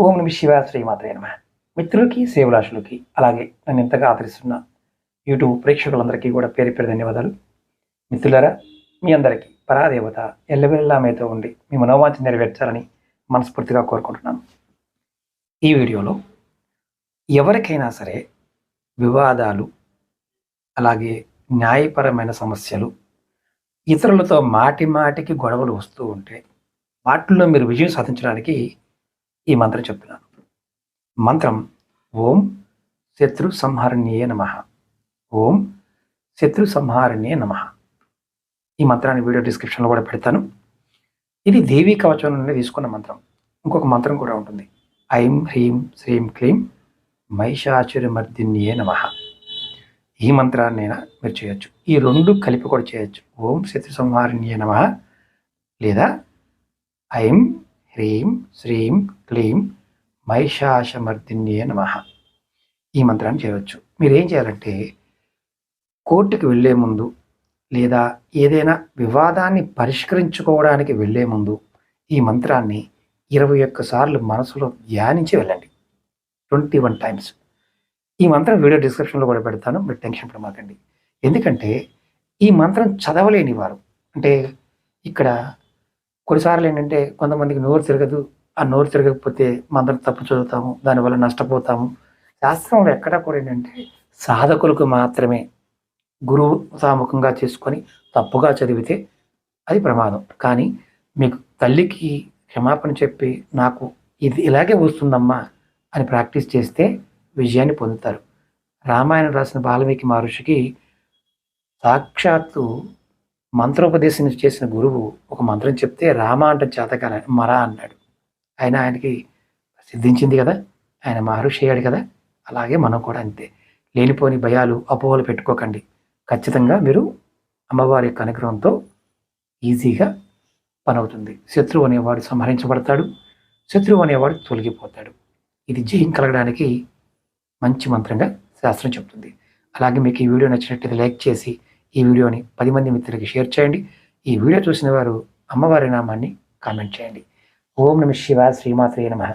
ఓం నమ శివాయ శ్రీమాత్రే నమ. మిత్రులకి సేవలాషులకి అలాగే నన్ను ఎంతగా ఆదరిస్తున్న యూట్యూబ్ ప్రేక్షకులందరికీ కూడా పేరు పేరు ధన్యవాదాలు. మిత్రులారా, మీ అందరికీ పరాదేవత ఎల్లవెల్లా మీతో ఉండి మీ మనోవాంఛ నెరవేర్చాలని మనస్ఫూర్తిగా కోరుకుంటున్నాను. ఈ వీడియోలో ఎవరికైనా సరే వివాదాలు అలాగే న్యాయపరమైన సమస్యలు, ఇతరులతో మాటి మాటికి గొడవలు వస్తూ ఉంటే వాటిల్లో మీరు విజయం సాధించడానికి ఈ మంత్రం చెప్తున్నాను. మంత్రం ఓం శత్రు సంహారణీయే నమః. ఓం శత్రు సంహారణీయే నమః. ఈ మంత్రాన్ని వీడియో డిస్క్రిప్షన్లో కూడా పెడతాను. ఇది దేవీ కవచం నుండి తీసుకున్న మంత్రం. ఇంకొక మంత్రం కూడా ఉంటుంది. ఐం హ్రీం శ్రీం క్లీం మహిషాసురమర్దిన్యే నమః. ఈ మంత్రాన్నైనా మీరు చేయొచ్చు. ఈ రెండు కలిపి కూడా చేయొచ్చు. ఓం శత్రు సంహారణీయే నమః లేదా ఐం హ్రీం శ్రీం క్లీం మహిషాసురమర్దిన్యే నమః. ఈ మంత్రాన్ని చేయవచ్చు. మీరు ఏం చేయాలంటే కోర్టుకి వెళ్ళే ముందు లేదా ఏదైనా వివాదాన్ని పరిష్కరించుకోవడానికి వెళ్ళే ముందు ఈ మంత్రాన్ని 21 సార్లు మనసులో ధ్యానించి వెళ్ళండి. 21 టైమ్స్. ఈ మంత్రం వీడియో డిస్క్రిప్షన్లో కూడా పెడతాను. మీరు టెన్షన్ పడమాకండి. ఎందుకంటే ఈ మంత్రం చదవలేని వారు, అంటే ఇక్కడ కొన్నిసార్లు ఏంటంటే కొంతమందికి నోరు తిరగదు. ఆ నోరు తిరగకపోతే మంత్రం తప్పు చదువుతాము, దానివల్ల నష్టపోతాము. శాస్త్రంలో ఎక్కడా కూడా ఏంటంటే సాధకులకు మాత్రమే గురువు సాముఖంగా చేసుకొని తప్పుగా చదివితే అది ప్రమాదం. కానీ మీకు తల్లికి క్షమాపణ చెప్పి నాకు ఇది ఇలాగే వస్తుందమ్మా అని ప్రాక్టీస్ చేస్తే విజయాన్ని పొందుతారు. రామాయణం రాసిన వాల్మీకి మహర్షికి సాక్షాత్తు మంత్రోపదేశం చేసిన గురువు ఒక మంత్రం చెప్తే రామ అంటే చేతకాల మరా అన్నాడు. అయినా ఆయనకి సిద్ధించింది కదా, ఆయన మహర్షి అయ్యాడు కదా. అలాగే మనం కూడా అంతే. లేనిపోని భయాలు అపోహలు పెట్టుకోకండి. ఖచ్చితంగా మీరు అమ్మవారి యొక్క అనుగ్రహంతో ఈజీగా పని అవుతుంది. శత్రువు అనేవాడు సంహరించబడతాడు, శత్రువు అనేవాడు తొలగిపోతాడు. ఇది జయం కలగడానికి మంచి మంత్రంగా శాస్త్రం చెప్తుంది. అలాగే మీకు ఈ వీడియో నచ్చినట్లయితే లైక్ చేసి ఈ వీడియోని 10 మంది మిత్రులకి షేర్ చేయండి. ఈ వీడియో చూసిన వారు అమ్మవారి నామాన్ని కామెంట్ చేయండి. ఓం నమ శివాయ శ్రీమాత్రే నమః.